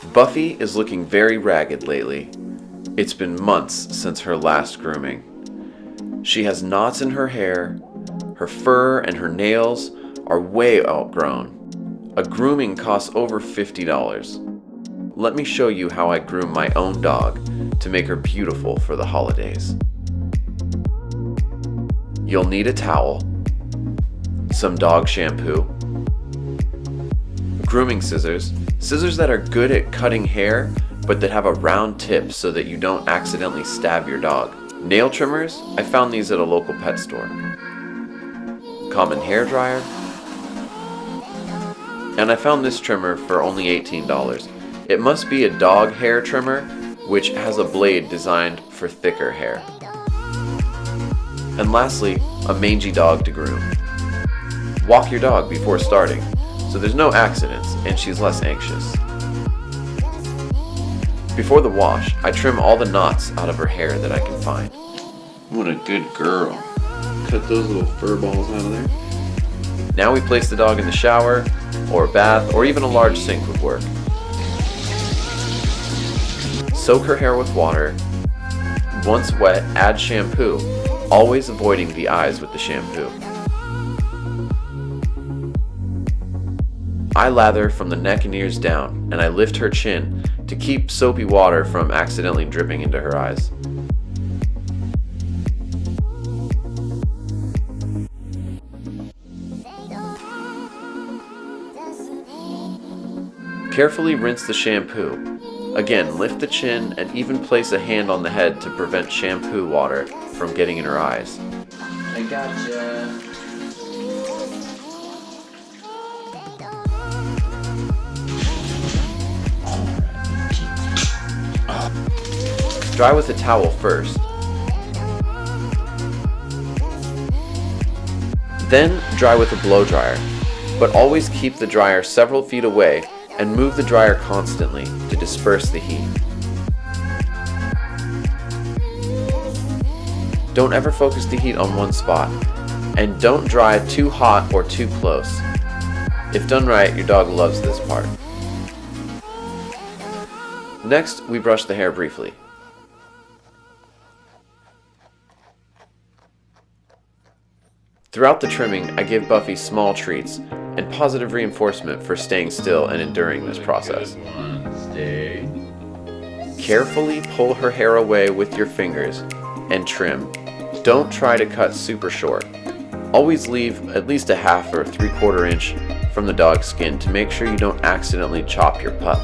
Buffy is looking very ragged lately. It's been months since her last grooming. She has knots in her hair, her fur and her nails are way outgrown. A grooming costs over $50. Let me show you how I groom my own dog to make her beautiful for the holidays. You'll need a towel, some dog shampoo, grooming scissors that are good at cutting hair but that have a round tip so that you don't accidentally stab your dog. Nail trimmers, I found these at a local pet store. Common hair dryer, and I found this trimmer for only $18. It must be a dog hair trimmer, which has a blade designed for thicker hair. And lastly, a mangy dog to groom. Walk your dog before starting, so there's no accidents and she's less anxious. Before the wash, I trim all the knots out of her hair that I can find. What a good girl. Cut those little fur balls out of there. Now we place the dog in the shower, or a bath, or even a large sink would work. Soak her hair with water. Once wet, add shampoo, always avoiding the eyes with the shampoo. I lather from the neck and ears down, and I lift her chin to keep soapy water from accidentally dripping into her eyes. Carefully rinse the shampoo. Again, lift the chin and even place a hand on the head to prevent shampoo water from getting in her eyes. I gotcha. Dry with a towel first. Then dry with a blow dryer, but always keep the dryer several feet away and move the dryer constantly to disperse the heat. Don't ever focus the heat on one spot, and don't dry too hot or too close. If done right, your dog loves this part. Next, we brush the hair briefly. Throughout the trimming, I give Buffy small treats and positive reinforcement for staying still and enduring this process. Carefully pull her hair away with your fingers and trim. Don't try to cut super short. Always leave at least a half or 3/4 inch from the dog's skin to make sure you don't accidentally chop your pup.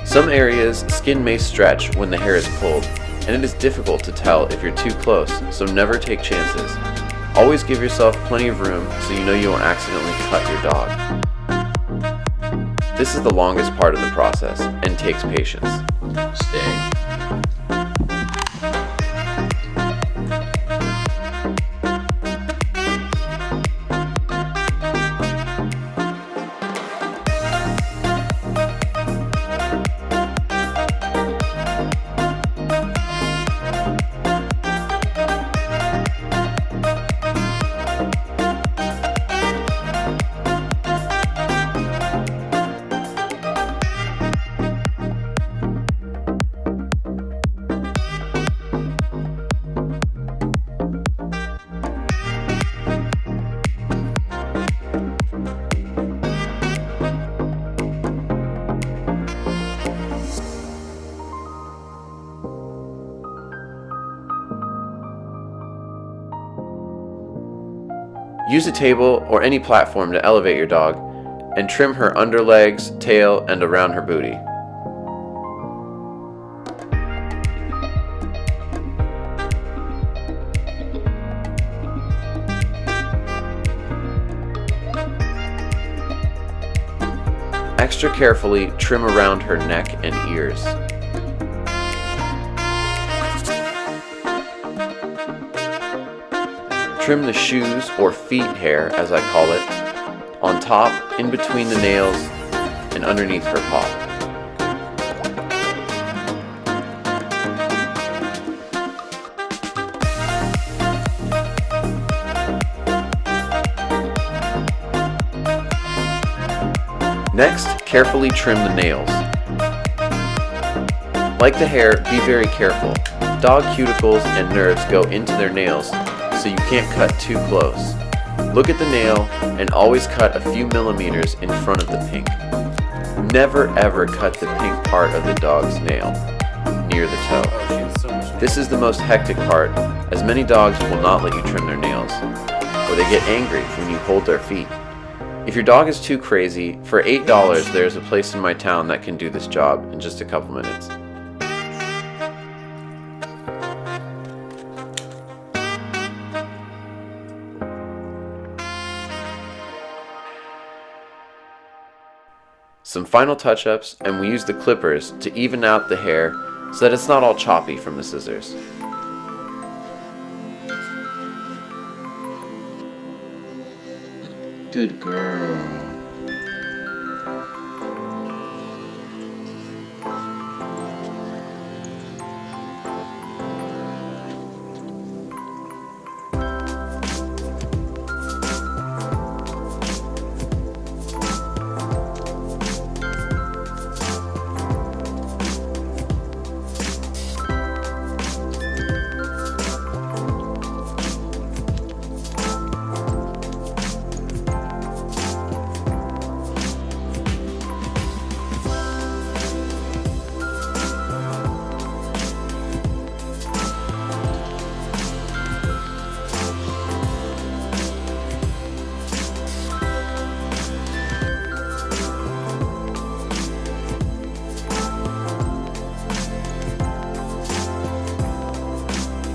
Some areas, skin may stretch when the hair is pulled, and it is difficult to tell if you're too close, so never take chances. Always give yourself plenty of room so you know you won't accidentally cut your dog. This is the longest part of the process and takes patience. Stay. Use a table or any platform to elevate your dog and trim her underlegs, tail, and around her booty. Extra carefully trim around her neck and ears. Trim the shoes or feet hair, as I call it, on top, in between the nails, and underneath her paw. Next, Carefully trim the nails. Like the hair, be very careful. Dog cuticles and nerves go into their nails, so you can't cut too close. Look at the nail and always cut a few millimeters in front of the pink. Never ever cut the pink part of the dog's nail near the toe. This is the most hectic part, as many dogs will not let you trim their nails, or they get angry when you hold their feet. If your dog is too crazy, for $8 there's a place in my town that can do this job in just a couple minutes. Some final touch-ups, and we use the clippers to even out the hair so that it's not all choppy from the scissors. Good girl.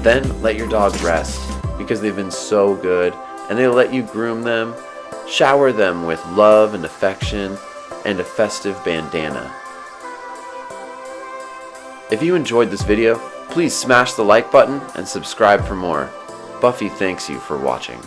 Then let your dog rest, because they've been so good, and they let you groom them, shower them with love and affection, and a festive bandana. If you enjoyed this video, please smash the like button and subscribe for more. Buffy thanks you for watching.